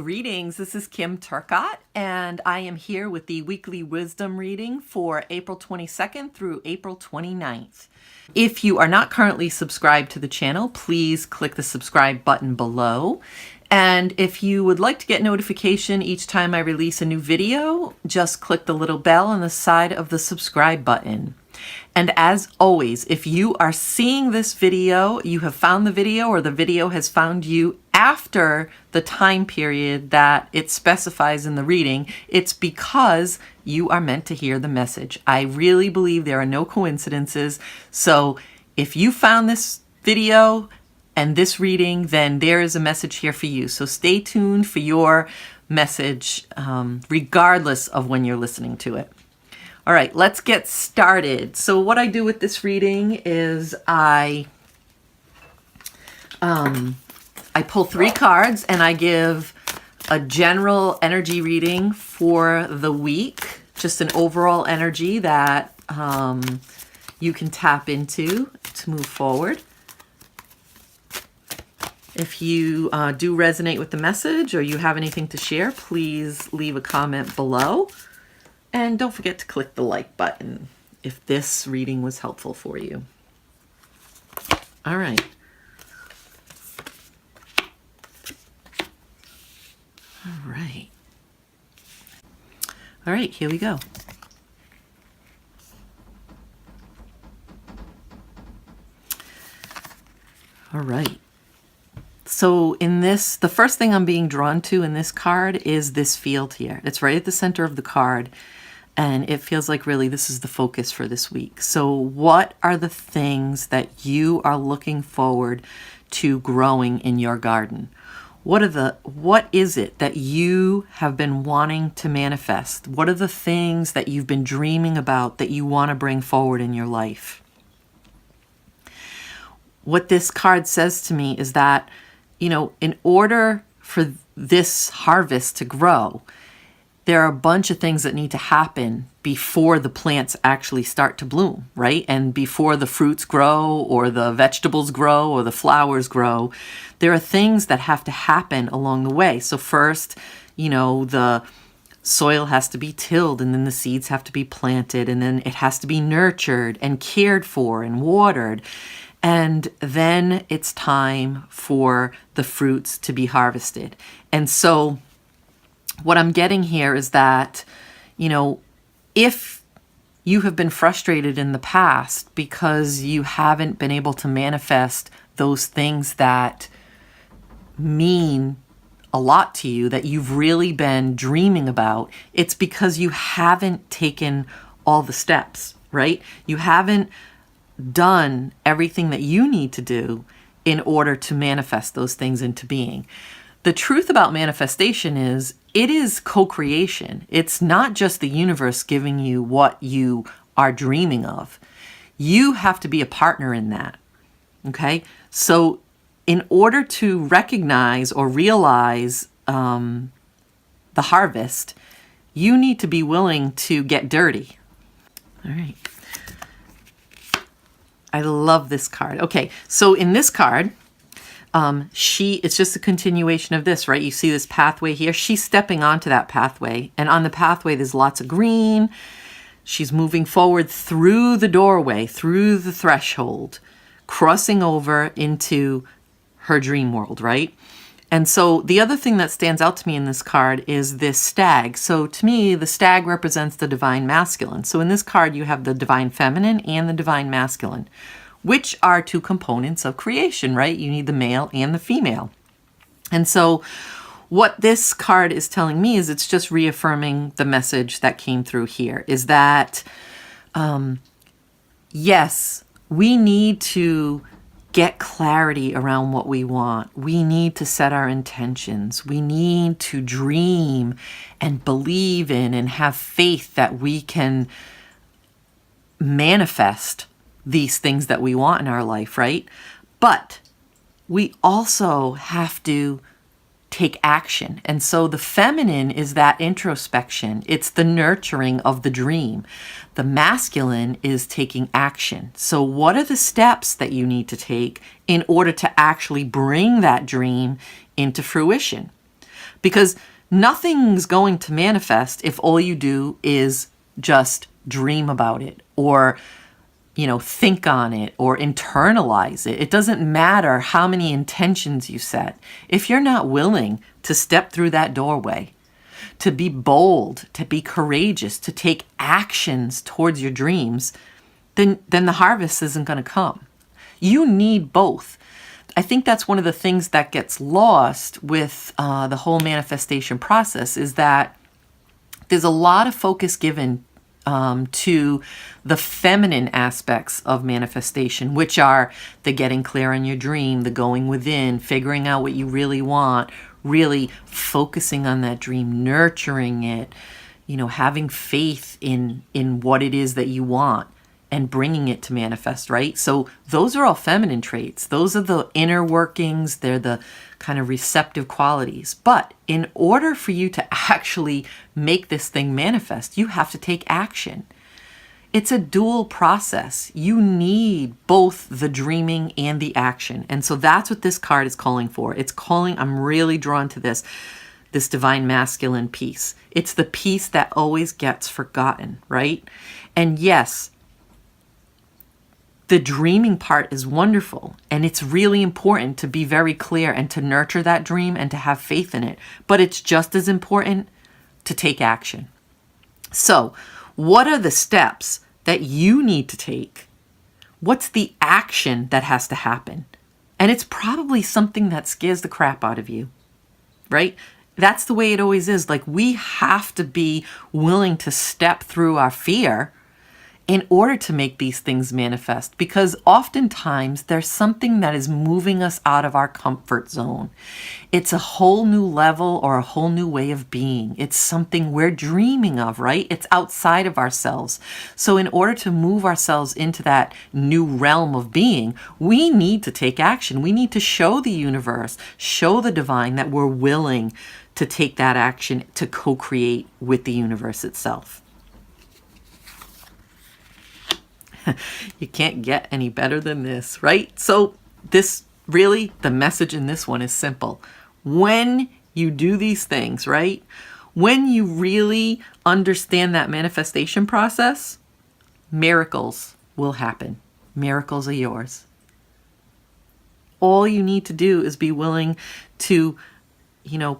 Greetings, this is Kim Turcotte, and I am here with the weekly wisdom reading for April 22nd through April 29th. If you are not currently subscribed to the channel, please click the subscribe button below. And if you would like to get notification each time I release a new video, just click the little bell on the side of the subscribe button. And as always, if you are seeing this video, you have found the video or the video has found you after the time period that it specifies in the reading, it's because you are meant to hear the message. I really believe there are no coincidences. So if you found this video and this reading, then there is a message here for you. So stay tuned for your message, regardless of when you're listening to it. All right, let's get started. So what I do with this reading is I pull 3 cards and I give a general energy reading for the week, just an overall energy that you can tap into to move forward. If you do resonate with the message or you have anything to share, please leave a comment below. And don't forget to click the like button if this reading was helpful for you. All right. All right. All right, here we go. All right. So in this, the first thing I'm being drawn to in this card is this field here. It's right at the center of the card. And it feels like really this is the focus for this week. So what are the things that you are looking forward to growing in your garden? What is it that you have been wanting to manifest? What are the things that you've been dreaming about that you want to bring forward in your life? What this card says to me is that, you know, in order for this harvest to grow, there are a bunch of things that need to happen before the plants actually start to bloom, right? And before the fruits grow or the vegetables grow or the flowers grow, there are things that have to happen along the way. So first, you know, the soil has to be tilled and then the seeds have to be planted and then it has to be nurtured and cared for and watered. And then it's time for the fruits to be harvested. And so what I'm getting here is that, you know, if you have been frustrated in the past because you haven't been able to manifest those things that mean a lot to you, that you've really been dreaming about, it's because you haven't taken all the steps, right? You haven't done everything that you need to do in order to manifest those things into being. The truth about manifestation is it is co-creation. It's not just the universe giving you what you are dreaming of. You have to be a partner in that, okay? So in order to recognize or realize the harvest, you need to be willing to get dirty. All right. I love this card. Okay, so in this card, it's just a continuation of this, right? You see this pathway here. She's stepping onto that pathway. And on the pathway, there's lots of green. She's moving forward through the doorway, through the threshold, crossing over into her dream world, right? And so the other thing that stands out to me in this card is this stag. So to me, the stag represents the divine masculine. So in this card, you have the divine feminine and the divine masculine, which are 2 components of creation, right? You need the male and the female. And so what this card is telling me is it's just reaffirming the message that came through here, is that, yes, we need to get clarity around what we want. We need to set our intentions. We need to dream and believe in and have faith that we can manifest these things that we want in our life, right? But we also have to take action. And so the feminine is that introspection. It's the nurturing of the dream. The masculine is taking action. So what are the steps that you need to take in order to actually bring that dream into fruition? Because nothing's going to manifest if all you do is just dream about it or, think on it or internalize it. It doesn't matter how many intentions you set. If you're not willing to step through that doorway, to be bold, to be courageous, to take actions towards your dreams, then the harvest isn't going to come. You need both. I think that's one of the things that gets lost with the whole manifestation process, is that there's a lot of focus given to the feminine aspects of manifestation, which are the getting clear on your dream, the going within, figuring out what you really want, really focusing on that dream, nurturing it, having faith in what it is that you want and bringing it to manifest, right? So those are all feminine traits. Those are the inner workings. They're the kind of receptive qualities. But in order for you to actually make this thing manifest, you have to take action. It's a dual process. You need both the dreaming and the action. And so that's what this card is calling for. I'm really drawn to this divine masculine piece. It's the piece that always gets forgotten, right? And yes, the dreaming part is wonderful, and it's really important to be very clear and to nurture that dream and to have faith in it. But it's just as important to take action. So, what are the steps that you need to take? What's the action that has to happen? And it's probably something that scares the crap out of you, right? That's the way it always is. Like, we have to be willing to step through our fear in order to make these things manifest, because oftentimes there's something that is moving us out of our comfort zone. It's a whole new level or a whole new way of being. It's something we're dreaming of, right? It's outside of ourselves. So in order to move ourselves into that new realm of being, we need to take action. We need to show the universe, show the divine that we're willing to take that action to co-create with the universe itself. You can't get any better than this, right? So the message in this one is simple. When you do these things, right? When you really understand that manifestation process, miracles will happen. Miracles are yours. All you need to do is be willing to,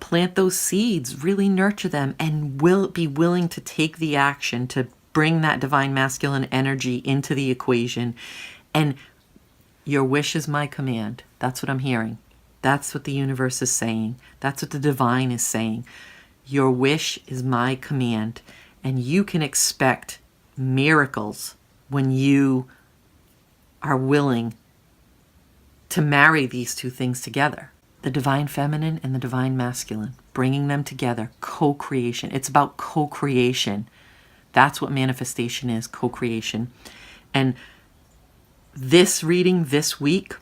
plant those seeds, really nurture them, and be willing to take the action to bring that divine masculine energy into the equation. And your wish is my command. That's what I'm hearing. That's what the universe is saying. That's what the divine is saying. Your wish is my command. And you can expect miracles when you are willing to marry these two things together. The divine feminine and the divine masculine. Bringing them together. Co-creation. It's about co-creation. That's what manifestation is, co-creation. And this reading this week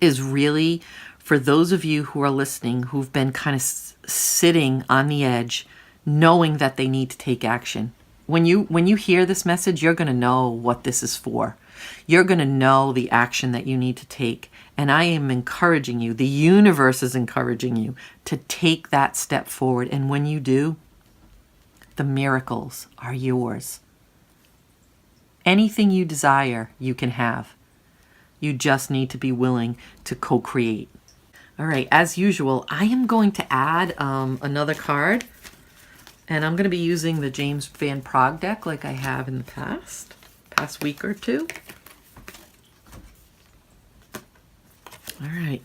is really for those of you who are listening, who've been kind of sitting on the edge, knowing that they need to take action. When you hear this message, you're going to know what this is for. You're going to know the action that you need to take. And I am encouraging you, the universe is encouraging you to take that step forward. And when you do, the miracles are yours. Anything you desire, you can have. You just need to be willing to co-create. All right, as usual, I am going to add another card. And I'm going to be using the James Van Praagh deck like I have in the past week or two. All right.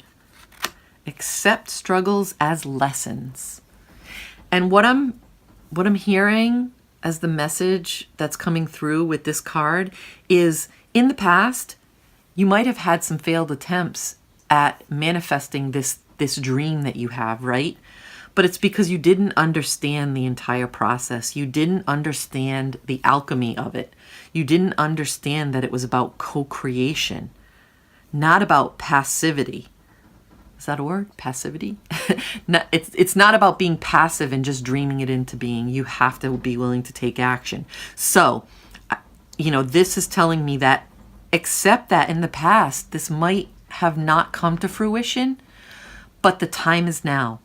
Accept struggles as lessons. And what I'm hearing as the message that's coming through with this card is, in the past, you might have had some failed attempts at manifesting this dream that you have, right? But it's because you didn't understand the entire process. You didn't understand the alchemy of it. You didn't understand that it was about co-creation, not about passivity. Is that a word? Passivity? No, it's not about being passive and just dreaming it into being. You have to be willing to take action. So, this is telling me that accept that in the past, this might have not come to fruition, but the time is now.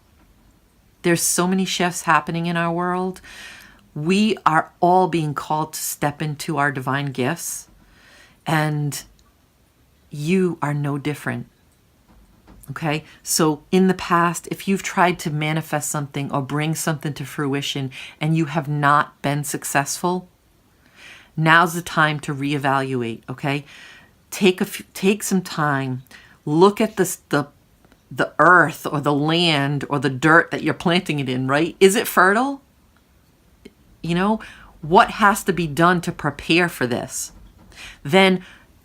There's so many shifts happening in our world. We are all being called to step into our divine gifts, and you are no different. Okay? So in the past, if you've tried to manifest something or bring something to fruition and you have not been successful, now's the time to reevaluate, okay? Take some time, look at the earth or the land or the dirt that you're planting it in, right? Is it fertile? You know, what has to be done to prepare for this? Then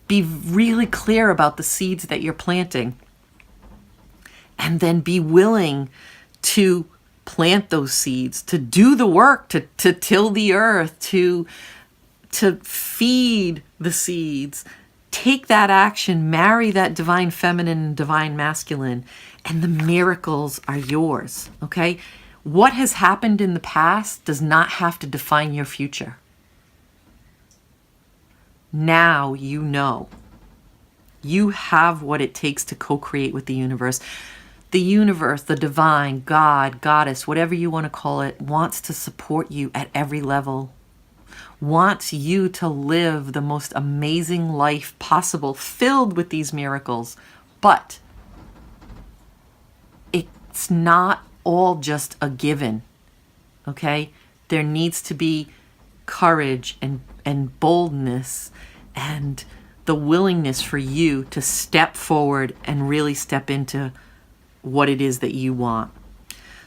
be really clear about the seeds that you're planting. And then be willing to plant those seeds, to do the work, to till the earth, to feed the seeds. Take that action, marry that divine feminine and divine masculine, and the miracles are yours, okay? What has happened in the past does not have to define your future. Now you know. You have what it takes to co-create with the universe. The universe, the divine, God, goddess, whatever you want to call it, wants to support you at every level. Wants you to live the most amazing life possible, filled with these miracles. But it's not all just a given, okay? There needs to be courage and boldness and the willingness for you to step forward and really step into what it is that you want.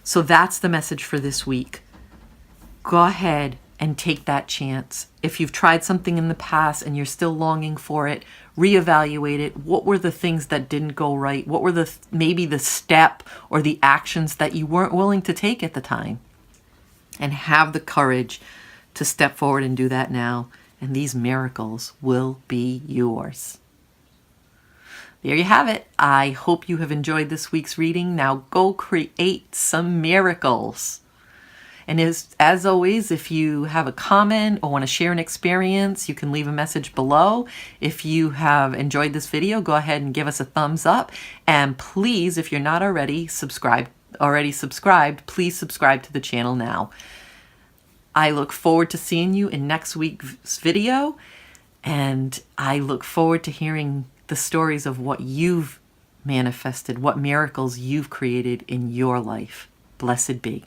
So that's the message for this week. Go ahead and take that chance. If you've tried something in the past and you're still longing for it, reevaluate it. What were the things that didn't go right? What were maybe the step or the actions that you weren't willing to take at the time? And have the courage to step forward and do that now. And these miracles will be yours. There you have it. I hope you have enjoyed this week's reading. Now go create some miracles. And as always, if you have a comment or want to share an experience, you can leave a message below. If you have enjoyed this video, go ahead and give us a thumbs up. And please, if you're not already subscribed, please subscribe to the channel now. I look forward to seeing you in next week's video. And I look forward to hearing the stories of what you've manifested, what miracles you've created in your life. Blessed be.